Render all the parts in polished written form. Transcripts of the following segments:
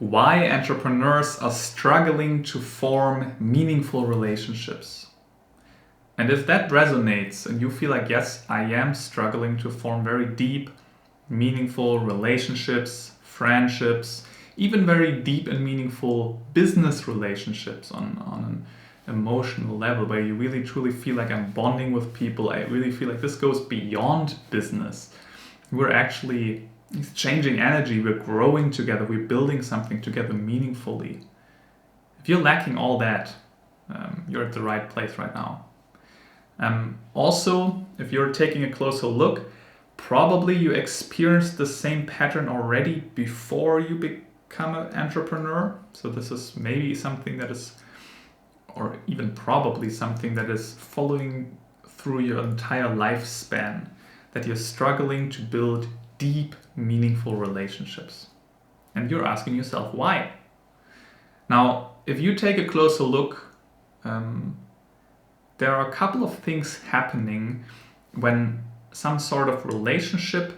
Why entrepreneurs are struggling to form meaningful relationships. And if that resonates and you feel like, yes, I am struggling to form very deep, meaningful relationships, friendships, even very deep and meaningful business relationships on an emotional level where you really truly feel like I'm bonding with people, I really feel like this goes beyond business. We're actually exchanging energy, we're growing together, we're building something together meaningfully. If you're lacking all that, you're at the right place right now. Also, if you're taking a closer look, probably you experienced the same pattern already before you become an entrepreneur. So this is maybe something that is, or even probably something that is following through your entire lifespan, that you're struggling to build deep, meaningful relationships. And you're asking yourself, why? Now, if you take a closer look, there are a couple of things happening when some sort of relationship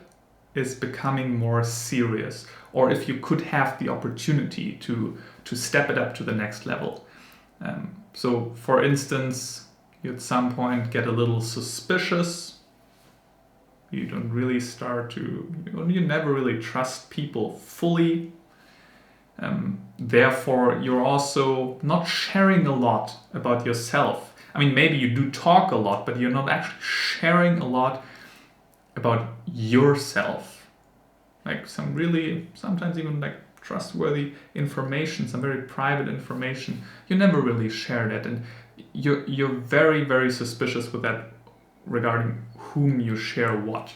is becoming more serious, or if you could have the opportunity to step it up to the next level. So, for instance, you at some point get a little suspicious. You don't really you never really trust people fully. Therefore, you're also not sharing a lot about yourself. I mean, maybe you do talk a lot, but you're not actually sharing a lot about yourself. Like sometimes even like trustworthy information, some very private information, you never really share that. And you're very, very suspicious with that regarding whom you share what.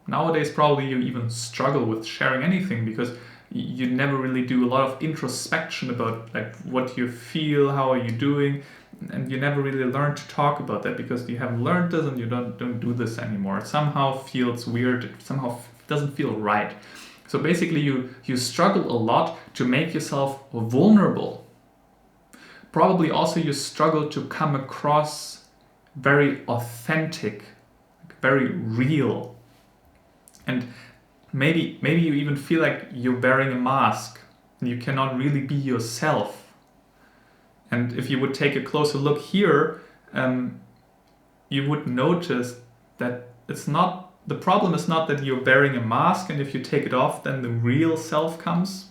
Nowadays, probably you even struggle with sharing anything because you never really do a lot of introspection about like what you feel, how are you doing, and you never really learn to talk about that because you haven't learned this and you don't do this anymore. It somehow feels weird. It somehow doesn't feel right. So basically, you struggle a lot to make yourself vulnerable. Probably also you struggle to come across very authentic, very real. And maybe you even feel like you're wearing a mask and you cannot really be yourself. And if you would take a closer look here, you would notice that the problem is not that you're wearing a mask and if you take it off, then the real self comes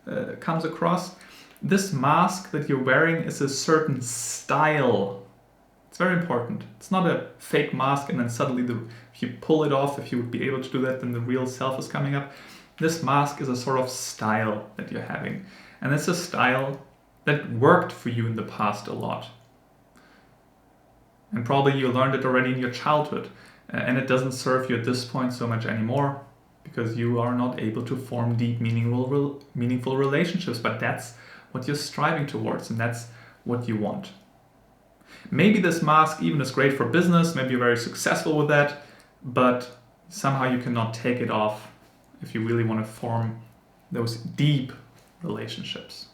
across. This mask that you're wearing is a certain style. It's very important. It's not a fake mask and then suddenly if you pull it off, if you would be able to do that, then the real self is coming up. This mask is a sort of style that you're having. And it's a style that worked for you in the past a lot. And probably you learned it already in your childhood. And it doesn't serve you at this point so much anymore because you are not able to form deep, meaningful relationships. But that's what you're striving towards and that's what you want. Maybe this mask even is great for business, maybe you're very successful with that, but somehow you cannot take it off if you really want to form those deep relationships.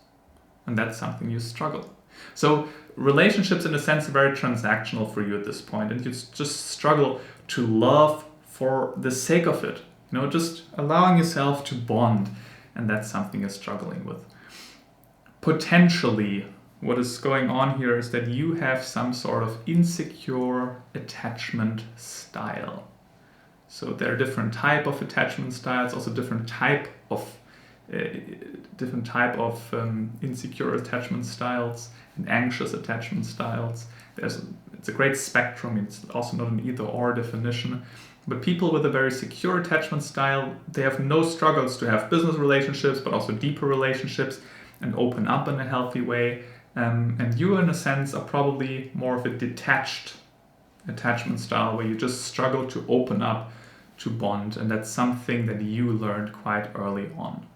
And that's something you struggle. So relationships in a sense are very transactional for you at this point, and you just struggle to love for the sake of it. Just allowing yourself to bond, and that's something you're struggling with. Potentially, what is going on here is that you have some sort of insecure attachment style. So there are different type of attachment styles, also different type of insecure attachment styles and anxious attachment styles. It's a great spectrum. It's also not an either-or definition. But people with a very secure attachment style, they have no struggles to have business relationships, but also deeper relationships and open up in a healthy way. And you, in a sense, are probably more of a detached attachment style where you just struggle to open up, to bond. And that's something that you learned quite early on.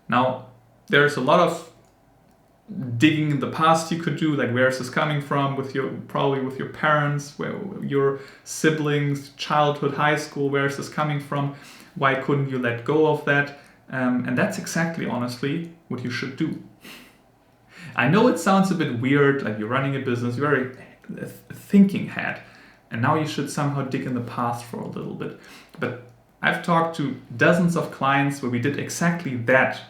Now, there's a lot of digging in the past you could do, like where is this coming from probably with your parents, where your siblings, childhood, high school, where is this coming from? Why couldn't you let go of that? And that's exactly, honestly, what you should do. I know it sounds a bit weird, like you're running a business, you're very thinking head, and now you should somehow dig in the past for a little bit. But I've talked to dozens of clients where we did exactly that,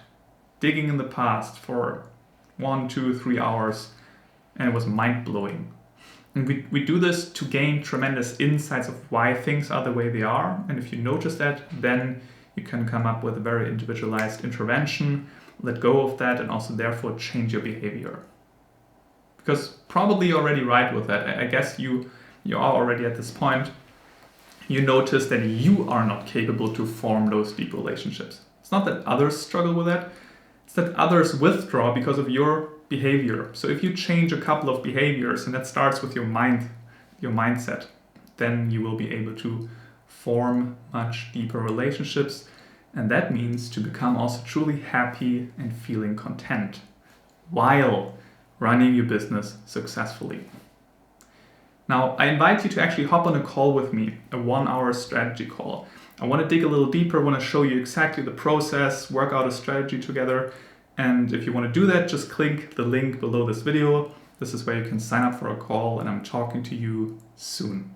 digging in the past for 1, 2, 3 hours, and it was mind-blowing. And we do this to gain tremendous insights of why things are the way they are. And if you notice that, then you can come up with a very individualized intervention, let go of that, and also therefore change your behavior. Because probably you're already right with that. I guess you are already at this point. You notice that you are not capable to form those deep relationships. It's not that others struggle with that. It's that others withdraw because of your behavior. So if you change a couple of behaviors, and that starts with your mindset, then you will be able to form much deeper relationships. And that means to become also truly happy and feeling content while running your business successfully. Now, I invite you to actually hop on a call with me, a 1-hour strategy call. I want to dig a little deeper, I want to show you exactly the process, work out a strategy together. And if you want to do that, just click the link below this video. This is where you can sign up for a call, and I'm talking to you soon.